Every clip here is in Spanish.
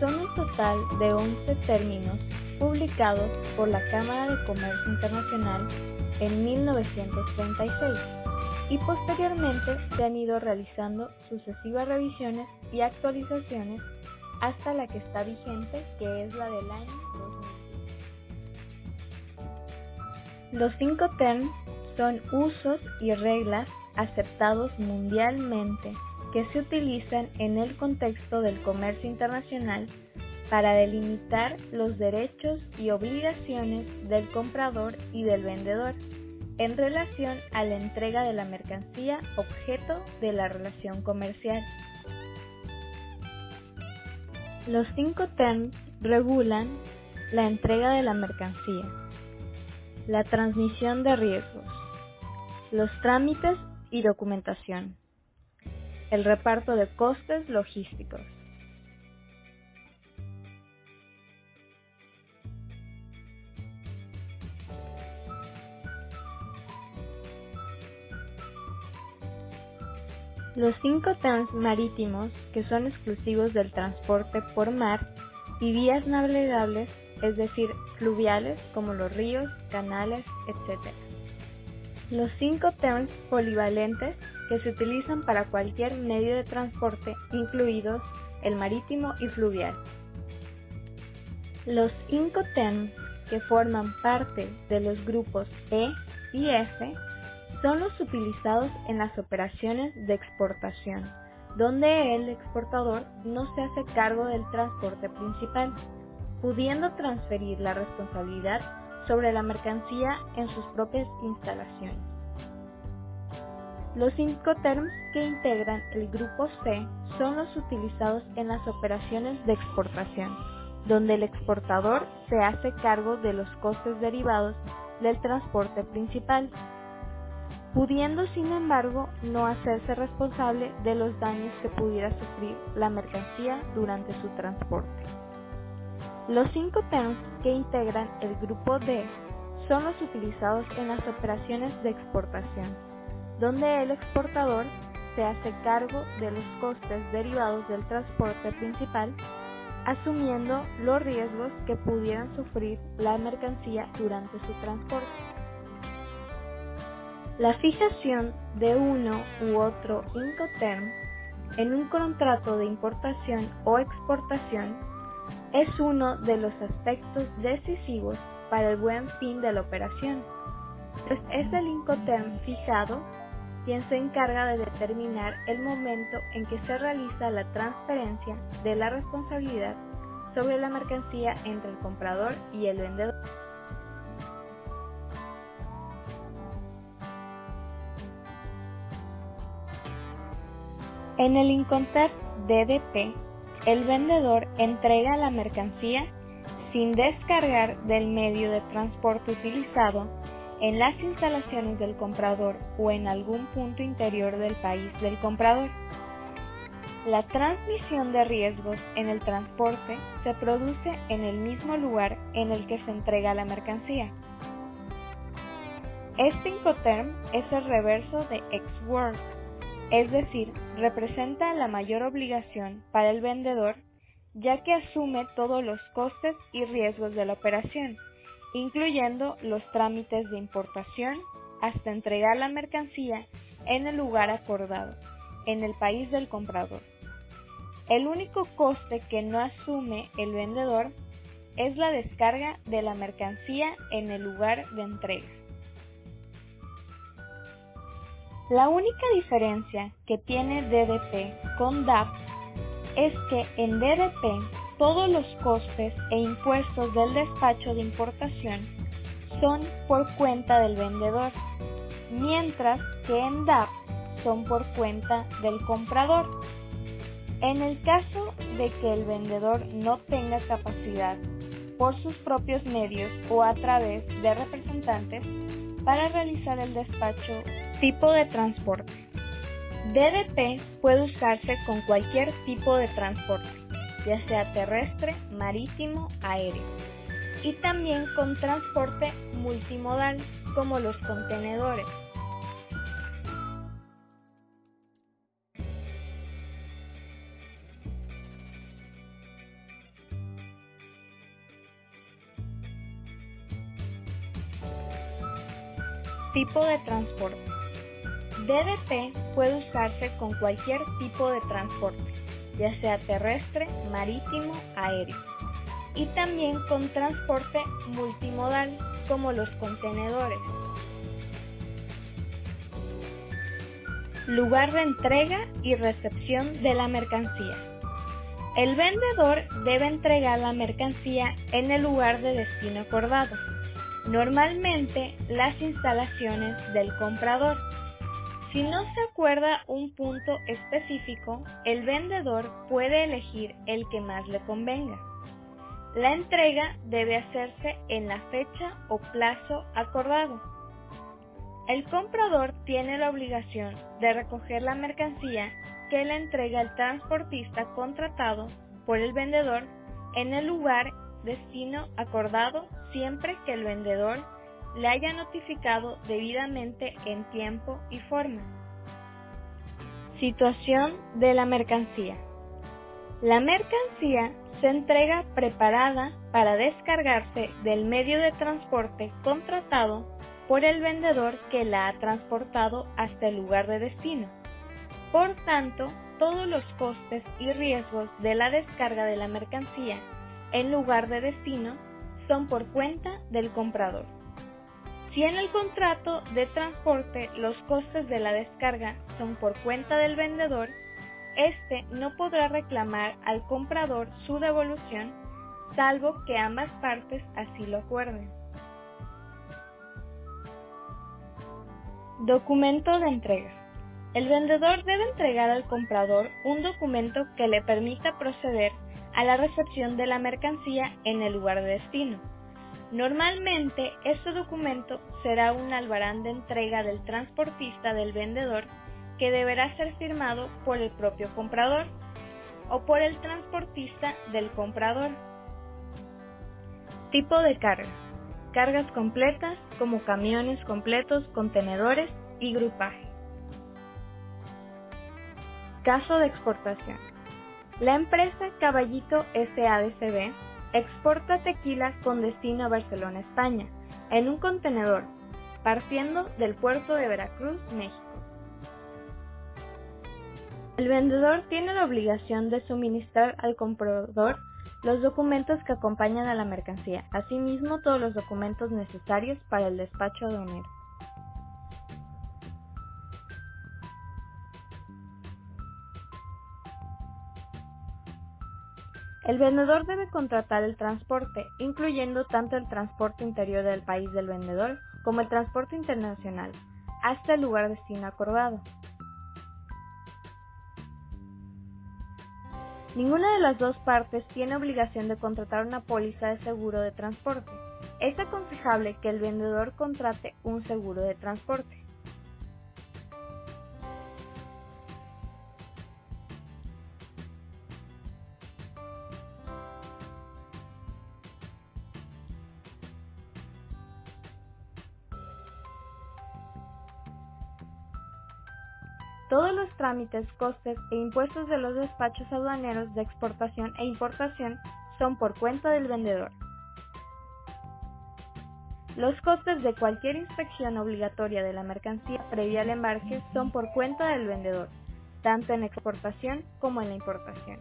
Son un total de 11 términos publicados por la Cámara de Comercio Internacional en 1936 y posteriormente se han ido realizando sucesivas revisiones y actualizaciones hasta la que está vigente, que es la del año 2000. Los 5 terms son usos y reglas aceptados mundialmente que se utilizan en el contexto del comercio internacional para delimitar los derechos y obligaciones del comprador y del vendedor en relación a la entrega de la mercancía objeto de la relación comercial. Los 5 terms regulan la entrega de la mercancía, la transmisión de riesgos, los trámites y documentación, el reparto de costes logísticos. Los 5 terms marítimos, que son exclusivos del transporte por mar y vías navegables, es decir, fluviales como los ríos, canales, etc. Los 5 terms polivalentes, que se utilizan para cualquier medio de transporte, incluidos el marítimo y fluvial. Los 5 terms que forman parte de los grupos E y F son los utilizados en las operaciones de exportación, donde el exportador no se hace cargo del transporte principal, pudiendo transferir la responsabilidad sobre la mercancía en sus propias instalaciones. Los 5 terms que integran el grupo C son los utilizados en las operaciones de exportación, donde el exportador se hace cargo de los costes derivados del transporte principal, pudiendo sin embargo no hacerse responsable de los daños que pudiera sufrir la mercancía durante su transporte. Los 5 terms que integran el grupo D son los utilizados en las operaciones de exportación, donde el exportador se hace cargo de los costes derivados del transporte principal, asumiendo los riesgos que pudieran sufrir la mercancía durante su transporte. La fijación de uno u otro Incoterm en un contrato de importación o exportación es uno de los aspectos decisivos para el buen fin de la operación, pues es el Incoterm fijado quien se encarga de determinar el momento en que se realiza la transferencia de la responsabilidad sobre la mercancía entre el comprador y el vendedor. En el Incoterm DDP, el vendedor entrega la mercancía sin descargar del medio de transporte utilizado en las instalaciones del comprador o en algún punto interior del país del comprador. La transmisión de riesgos en el transporte se produce en el mismo lugar en el que se entrega la mercancía. Este Incoterm es el reverso de ex-work, es decir, representa la mayor obligación para el vendedor, ya que asume todos los costes y riesgos de la operación, incluyendo los trámites de importación hasta entregar la mercancía en el lugar acordado, en el país del comprador. El único coste que no asume el vendedor es la descarga de la mercancía en el lugar de entrega. La única diferencia que tiene DDP con DAP es que en DDP todos los costes e impuestos del despacho de importación son por cuenta del vendedor, mientras que en DAP son por cuenta del comprador. En el caso de que el vendedor no tenga capacidad por sus propios medios o a través de representantes para realizar el despacho tipo de transporte. DDP puede usarse con cualquier tipo de transporte, ya sea terrestre, marítimo, aéreo, y también con transporte multimodal como los contenedores. Tipo de transporte. DDP puede usarse con cualquier tipo de transporte, ya sea terrestre, marítimo, aéreo, y también con transporte multimodal, como los contenedores. Lugar de entrega y recepción de la mercancía. El vendedor debe entregar la mercancía en el lugar de destino acordado, normalmente las instalaciones del comprador. Si no se acuerda un punto específico, el vendedor puede elegir el que más le convenga. La entrega debe hacerse en la fecha o plazo acordado. El comprador tiene la obligación de recoger la mercancía que le entrega el transportista contratado por el vendedor en el lugar destino acordado, siempre que el vendedor le haya notificado debidamente en tiempo y forma. Situación de la mercancía. La mercancía se entrega preparada para descargarse del medio de transporte contratado por el vendedor que la ha transportado hasta el lugar de destino. Por tanto, todos los costes y riesgos de la descarga de la mercancía en lugar de destino son por cuenta del comprador. Si en el contrato de transporte los costes de la descarga son por cuenta del vendedor, éste no podrá reclamar al comprador su devolución, salvo que ambas partes así lo acuerden. Documento de entrega. El vendedor debe entregar al comprador un documento que le permita proceder a la recepción de la mercancía en el lugar de destino. Normalmente, este documento será un albarán de entrega del transportista del vendedor que deberá ser firmado por el propio comprador o por el transportista del comprador. Tipo de carga. Cargas completas como camiones completos, contenedores y grupaje. Caso de exportación. La empresa Caballito S.A.D.C.B. exporta tequila con destino a Barcelona, España, en un contenedor, partiendo del puerto de Veracruz, México. El vendedor tiene la obligación de suministrar al comprador los documentos que acompañan a la mercancía, asimismo todos los documentos necesarios para el despacho aduanero. El vendedor debe contratar el transporte, incluyendo tanto el transporte interior del país del vendedor como el transporte internacional, hasta el lugar destino acordado. Ninguna de las dos partes tiene obligación de contratar una póliza de seguro de transporte. Es aconsejable que el vendedor contrate un seguro de transporte. Todos los trámites, costes e impuestos de los despachos aduaneros de exportación e importación son por cuenta del vendedor. Los costes de cualquier inspección obligatoria de la mercancía previa al embarque son por cuenta del vendedor, tanto en exportación como en la importación.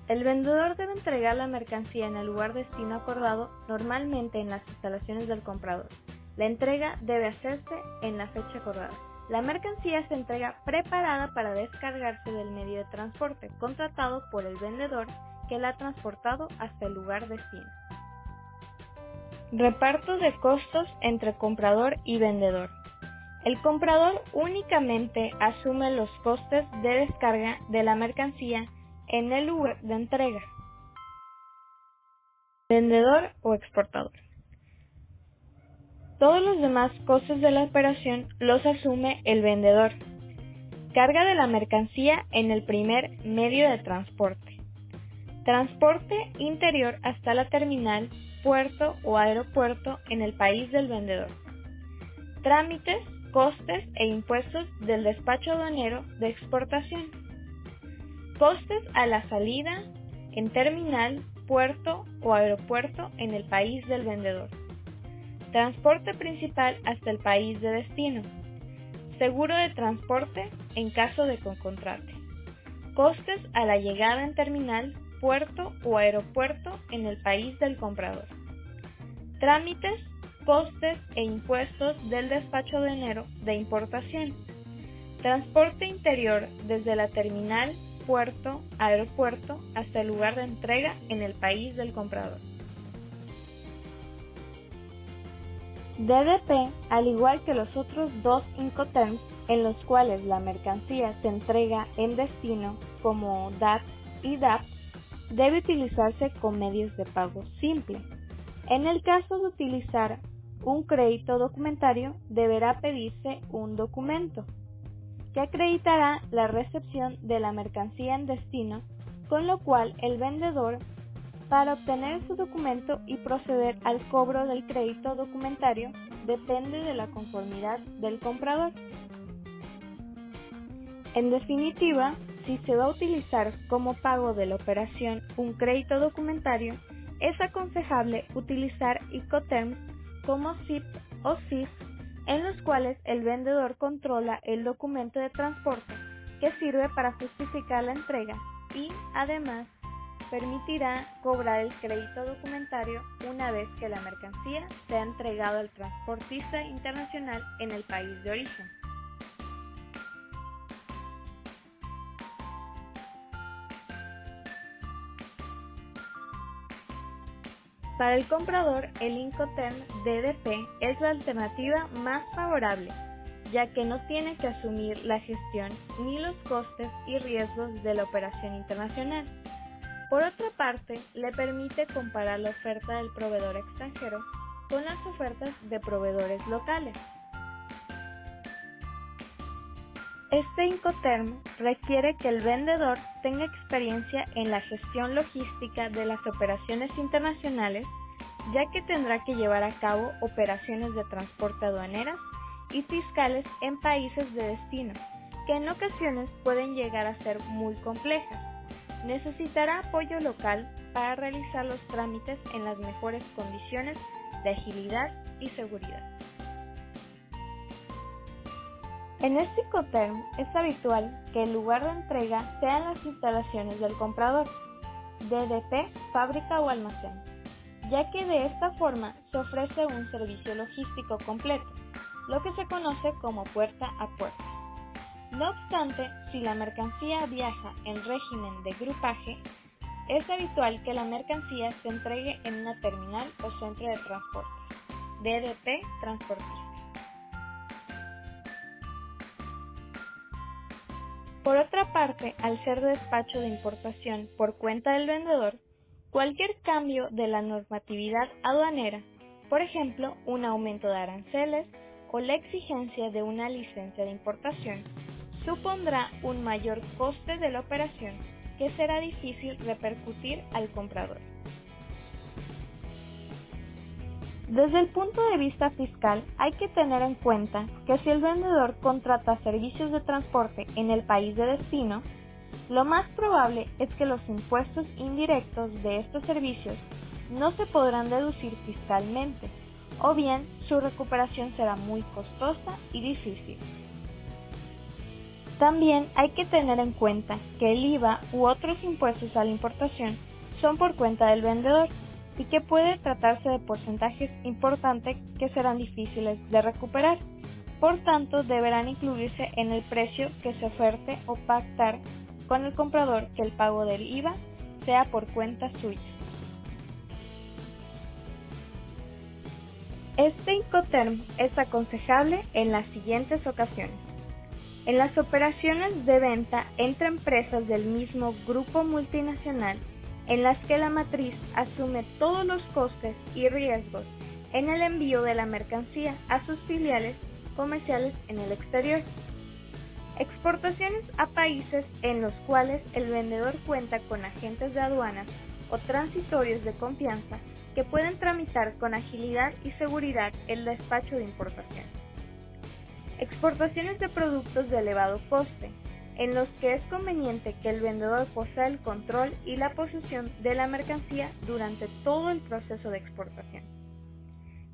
El vendedor debe entregar la mercancía en el lugar destino acordado, normalmente en las instalaciones del comprador. La entrega debe hacerse en la fecha acordada. La mercancía se entrega preparada para descargarse del medio de transporte contratado por el vendedor que la ha transportado hasta el lugar destino. Reparto de costos entre comprador y vendedor. El comprador únicamente asume los costes de descarga de la mercancía en el lugar de entrega. Vendedor o exportador. Todos los demás costes de la operación los asume el vendedor. Carga de la mercancía en el primer medio de transporte. Transporte interior hasta la terminal, puerto o aeropuerto en el país del vendedor. Trámites, costes e impuestos del despacho aduanero de exportación. Costes a la salida en terminal, puerto o aeropuerto en el país del vendedor. Transporte principal hasta el país de destino. Seguro de transporte en caso de que contrate. Costes a la llegada en terminal, puerto o aeropuerto en el país del comprador. Trámites, costes e impuestos del despacho aduanero de importación. Transporte interior desde la terminal, puerto, aeropuerto hasta el lugar de entrega en el país del comprador. DDP, al igual que los otros dos Incoterms en los cuales la mercancía se entrega en destino, como DAT y DAP, debe utilizarse con medios de pago simple. En el caso de utilizar un crédito documentario, deberá pedirse un documento que acreditará la recepción de la mercancía en destino, con lo cual el vendedor, para obtener su documento y proceder al cobro del crédito documentario, depende de la conformidad del comprador. En definitiva, si se va a utilizar como pago de la operación un crédito documentario, es aconsejable utilizar Incoterms como SIP o SIF, en los cuales el vendedor controla el documento de transporte que sirve para justificar la entrega y, además, permitirá cobrar el crédito documentario una vez que la mercancía sea entregado al transportista internacional en el país de origen. Para el comprador, el Incoterm DDP es la alternativa más favorable, ya que no tiene que asumir la gestión ni los costes y riesgos de la operación internacional. Por otra parte, le permite comparar la oferta del proveedor extranjero con las ofertas de proveedores locales. Este Incoterm requiere que el vendedor tenga experiencia en la gestión logística de las operaciones internacionales, ya que tendrá que llevar a cabo operaciones de transporte aduaneras y fiscales en países de destino, que en ocasiones pueden llegar a ser muy complejas. Necesitará apoyo local para realizar los trámites en las mejores condiciones de agilidad y seguridad. En este Incoterm es habitual que el lugar de entrega sean las instalaciones del comprador, DDP, fábrica o almacén, ya que de esta forma se ofrece un servicio logístico completo, lo que se conoce como puerta a puerta. No obstante, si la mercancía viaja en régimen de grupaje, es habitual que la mercancía se entregue en una terminal o centro de transporte, DDP transportista. Por otra parte, al ser despacho de importación por cuenta del vendedor, cualquier cambio de la normatividad aduanera, por ejemplo, un aumento de aranceles o la exigencia de una licencia de importación, supondrá un mayor coste de la operación que será difícil repercutir al comprador. Desde el punto de vista fiscal, hay que tener en cuenta que si el vendedor contrata servicios de transporte en el país de destino, lo más probable es que los impuestos indirectos de estos servicios no se podrán deducir fiscalmente, o bien su recuperación será muy costosa y difícil. También hay que tener en cuenta que el IVA u otros impuestos a la importación son por cuenta del vendedor, y que puede tratarse de porcentajes importantes que serán difíciles de recuperar. por tanto deberán incluirse en el precio que se oferte o pactar con el comprador que el pago del IVA sea por cuenta suya. Este Incoterm es aconsejable en las siguientes ocasiones: en las operaciones de venta entre empresas del mismo grupo multinacional, en las que la matriz asume todos los costes y riesgos en el envío de la mercancía a sus filiales comerciales en el exterior. Exportaciones a países en los cuales el vendedor cuenta con agentes de aduanas o transitorios de confianza que pueden tramitar con agilidad y seguridad el despacho de importación. Exportaciones de productos de elevado coste, en los que es conveniente que el vendedor posea el control y la posesión de la mercancía durante todo el proceso de exportación.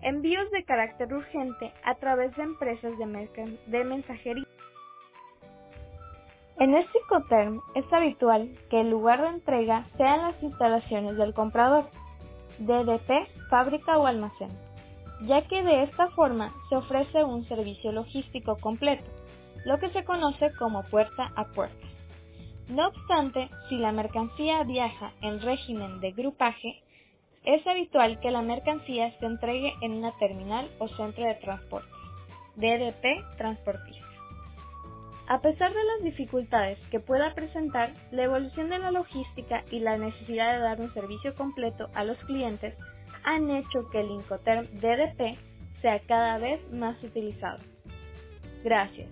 Envíos de carácter urgente a través de empresas de mensajería. En este Incoterm es habitual que el lugar de entrega sean las instalaciones del comprador, DDP, fábrica o almacén, ya que de esta forma se ofrece un servicio logístico completo, lo que se conoce como puerta a puerta. No obstante, si la mercancía viaja en régimen de grupaje, es habitual que la mercancía se entregue en una terminal o centro de transporte, DDP transportista. A pesar de las dificultades que pueda presentar, la evolución de la logística y la necesidad de dar un servicio completo a los clientes han hecho que el Incoterm DDP sea cada vez más utilizado. Gracias.